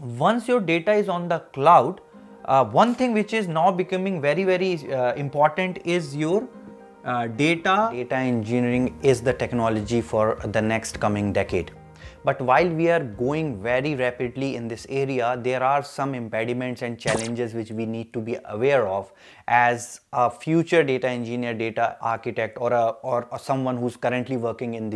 Once your data is on the cloud, one thing which is now becoming very important is your data. Data engineering is the technology for the next coming decade. But while we are going very rapidly in this area, there are some impediments and challenges which we need to be aware of as a future data engineer, data architect, or someone who's currently working in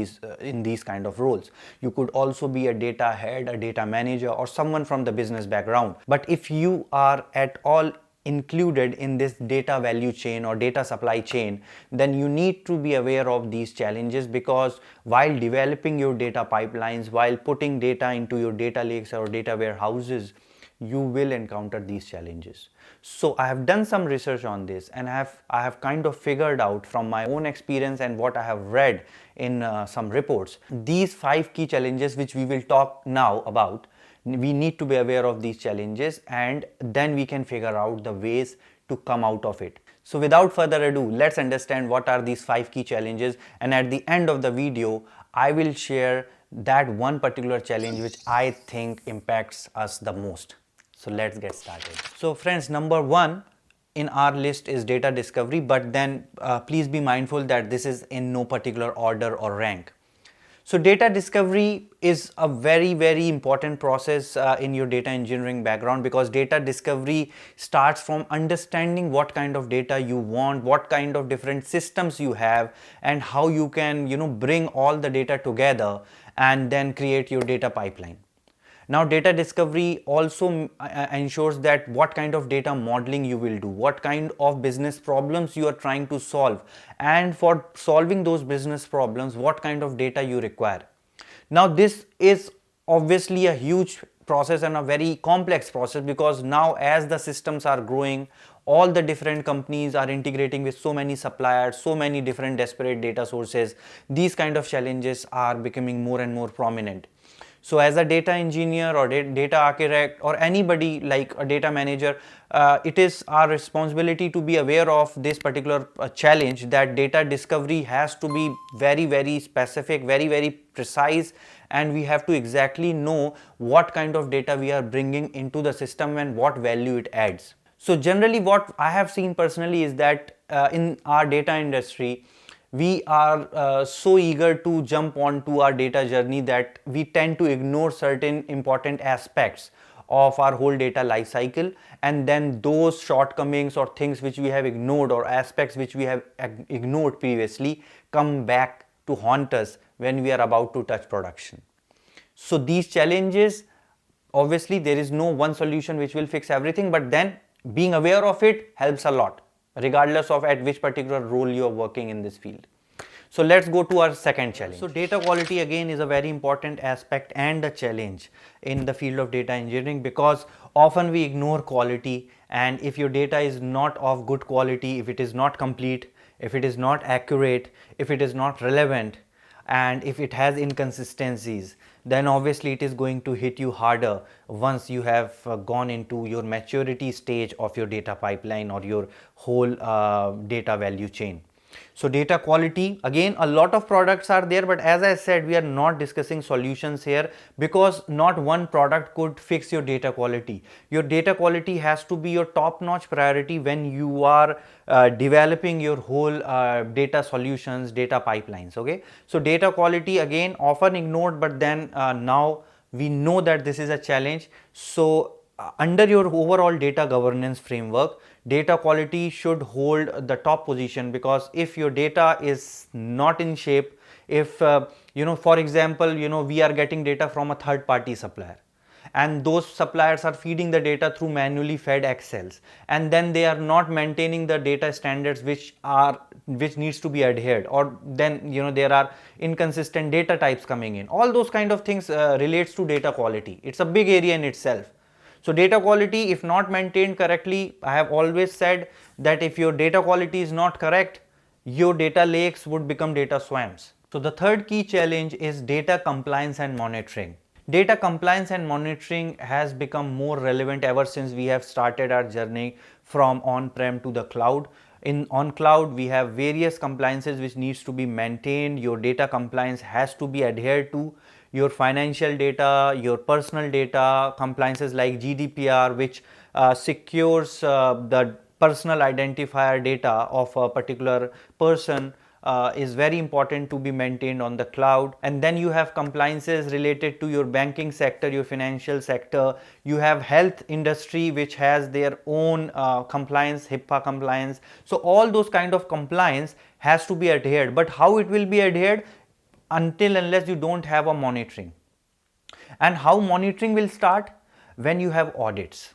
these kind of roles. You could also be a data head, a data manager, or someone from the business background. But if you are at all included in this data value chain or data supply chain, then you need to be aware of these challenges, because while developing your data pipelines, while putting data into your data lakes or data warehouses, you will encounter these challenges. So I have done some research on this, and I have kind of figured out from my own experience and what I have read in some reports, these 5 key challenges which we will talk now about. We need to be aware of these challenges, and then we can figure out the ways to come out of it. So without further ado, let's understand what are these 5 key challenges, and at the end of the video I will share that one particular challenge which I think impacts us the most. So let's get started. So friends, number 1 in our list is data discovery, but then please be mindful that this is in no particular order or rank. So data discovery is a very important process in your data engineering background, because data discovery starts from understanding what kind of data you want, what kind of different systems you have, and how you can bring all the data together and then create your data pipeline. Now data discovery also ensures that what kind of data modeling you will do, what kind of business problems you are trying to solve, and for solving those business problems, what kind of data you require. Now this is obviously a huge process and a very complex process, because now as the systems are growing, all the different companies are integrating with so many suppliers, so many different disparate data sources. These kind of challenges are becoming more and more prominent. So as a data engineer or data architect or anybody like a data manager, it is our responsibility to be aware of this particular challenge, that data discovery has to be very specific, very precise, and we have to exactly know what kind of data we are bringing into the system and what value it adds. So generally what I have seen personally is that in our data industry, we are so eager to jump onto our data journey that we tend to ignore certain important aspects of our whole data lifecycle, and then those shortcomings or things which we have ignored or aspects which we have ignored previously come back to haunt us when we are about to touch production. So these challenges, obviously there is no one solution which will fix everything, but then being aware of it helps a lot, regardless of at which particular role you are working in this field. So let's go to our second challenge. So data quality again is a very important aspect and a challenge in the field of data engineering, because often we ignore quality, and if your data is not of good quality, if it is not complete, if it is not accurate, if it is not relevant, and if it has inconsistencies, then obviously it is going to hit you harder once you have gone into your maturity stage of your data pipeline or your whole data value chain. So data quality, again, a lot of products are there, but as I said, we are not discussing solutions here, because not one product could fix your data quality. Your data quality has to be your top-notch priority when you are developing your whole data solutions, data pipelines. Okay, so data quality again often ignored, but then now we know that this is a challenge. So under your overall data governance framework, data quality should hold the top position, because if your data is not in shape, if for example we are getting data from a third party supplier, and those suppliers are feeding the data through manually fed excels, and then they are not maintaining the data standards which needs to be adhered, or then there are inconsistent data types coming in. All those kind of things relates to data quality. It's a big area in itself. So data quality, if not maintained correctly, I have always said that if your data quality is not correct, your data lakes would become data swamps. So the third key challenge is data compliance and monitoring. Data compliance and monitoring has become more relevant ever since we have started our journey from on-prem to the cloud. On cloud, we have various compliances which needs to be maintained. Your data compliance has to be adhered to. your financial data, your personal data, compliances like GDPR, which secures the personal identifier data of a particular person, is very important to be maintained on the cloud. And then you have compliances related to your banking sector, your financial sector. You have health industry, which has their own compliance, HIPAA compliance. So all those kind of compliance has to be adhered. But how it will be adhered? Until unless you don't have a monitoring. And how monitoring will start? When you have audits.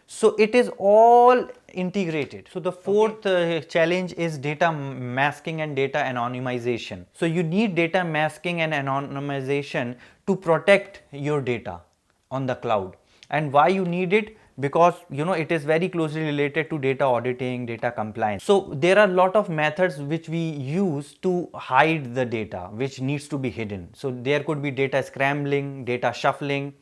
So it is all integrated. So the fourth challenge is data masking and data anonymization. So you need data masking and anonymization to protect your data on the cloud. And why you need it? Because it is very closely related to data auditing, data compliance. So there are a lot of methods which we use to hide the data which needs to be hidden. So there could be data scrambling, data shuffling,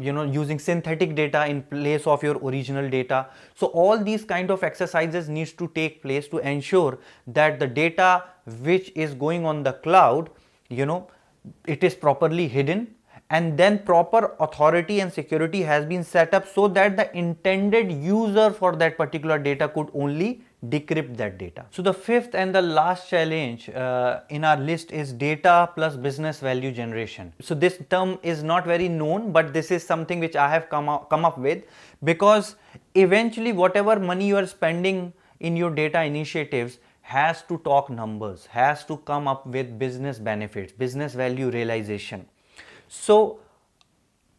using synthetic data in place of your original data. So all these kind of exercises needs to take place to ensure that the data which is going on the cloud, it is properly hidden, and then proper authority and security has been set up so that the intended user for that particular data could only decrypt that data. So the fifth and the last challenge in our list is data plus business value generation. So this term is not very known, but this is something which I have come up with, because eventually whatever money you are spending in your data initiatives has to talk numbers, has to come up with business benefits, business value realization. So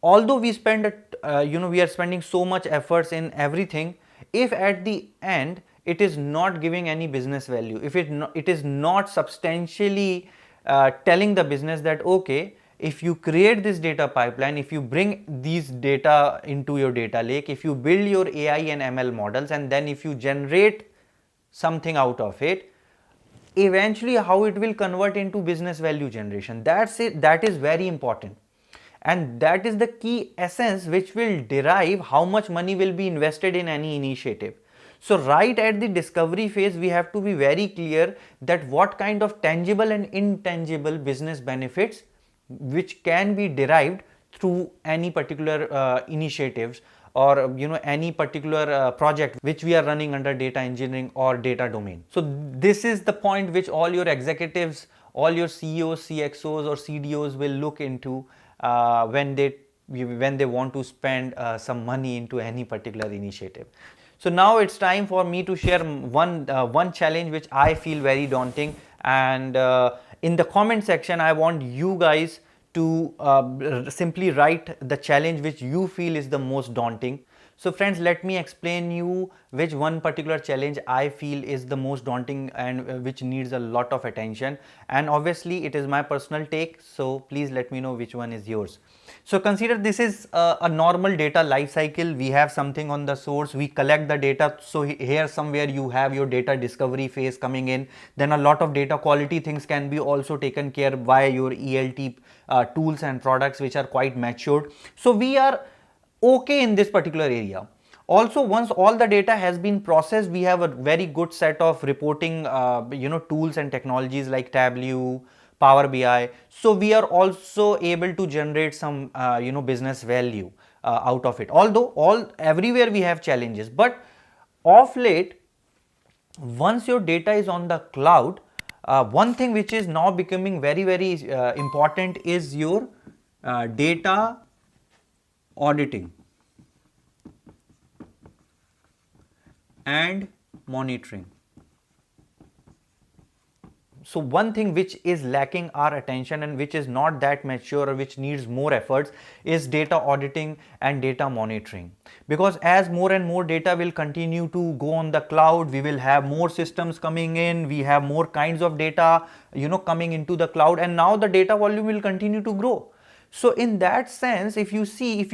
although we spend we are spending so much efforts in everything, if at the end it is not giving any business value, if it is not substantially telling the business that okay, if you create this data pipeline, if you bring these data into your data lake, if you build your AI and ML models, and then if you generate something out of it, eventually how it will convert into business value generation. That's it. That is very important. And that is the key essence which will derive how much money will be invested in any initiative. So right at the discovery phase, we have to be very clear that what kind of tangible and intangible business benefits which can be derived through any particular initiatives, or any particular project which we are running under data engineering or data domain. So this is the point which all your executives, all your CEOs, CXOs or CDOs will look into when they want to spend some money into any particular initiative. So now it's time for me to share one challenge which I feel very daunting, and in the comment section I want you guys to simply write the challenge which you feel is the most daunting. So friends, let me explain you which one particular challenge I feel is the most daunting and which needs a lot of attention, and obviously it is my personal take, so please let me know which one is yours. So consider this is a normal data lifecycle. We have something on the source, we collect the data. So here somewhere you have your data discovery phase coming in, then a lot of data quality things can be also taken care by your ELT tools and products which are quite matured. So we are okay in this particular area. Also, once all the data has been processed, we have a very good set of reporting tools and technologies like Tableau, Power BI. So we are also able to generate some business value out of it. Although everywhere we have challenges, but of late, once your data is on the cloud, one thing which is now becoming very important is your data auditing and monitoring. So one thing which is lacking our attention and which is not that mature or which needs more efforts is data auditing and data monitoring. Because as more and more data will continue to go on the cloud, we will have more systems coming in, we have more kinds of data coming into the cloud, and now the data volume will continue to grow. So in that sense, if you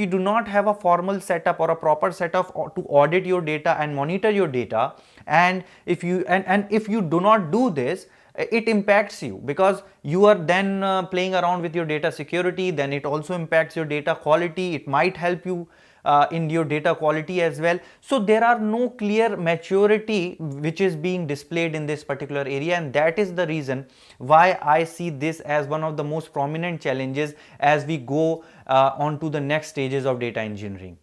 do not have a formal setup or a proper setup to audit your data and monitor your data, and if you do not do this, it impacts you, because you are then playing around with your data security, then it also impacts your data quality. It might help you in your data quality as well. So there are no clear maturity which is being displayed in this particular area, and that is the reason why I see this as one of the most prominent challenges as we go on to the next stages of data engineering.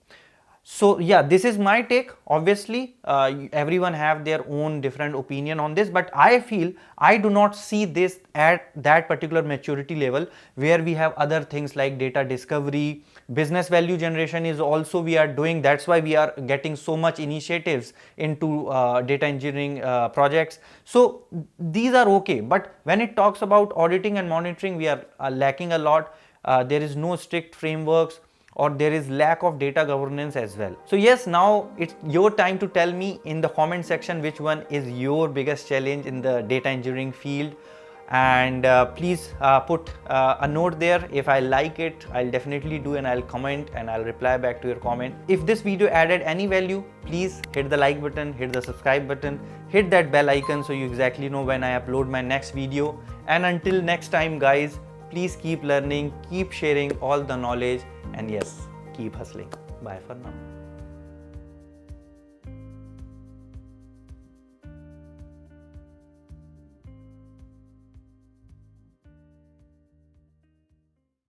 So yeah, this is my take. Obviously everyone have their own different opinion on this, but I feel I do not see this at that particular maturity level where we have other things like data discovery, business value generation is also we are doing. That's why we are getting so much initiatives into data engineering projects. So these are okay, but when it talks about auditing and monitoring, we are lacking a lot. There is no strict frameworks, or there is lack of data governance as well. So yes, now it's your time to tell me in the comment section which one is your biggest challenge in the data engineering field, and please put a note there. If I like it, I'll definitely do, and I'll comment and I'll reply back to your comment. If this video added any value, please hit the like button, hit the subscribe button, hit that bell icon so you exactly know when I upload my next video. And until next time guys, please keep learning, keep sharing all the knowledge, and yes, keep hustling. Bye for now.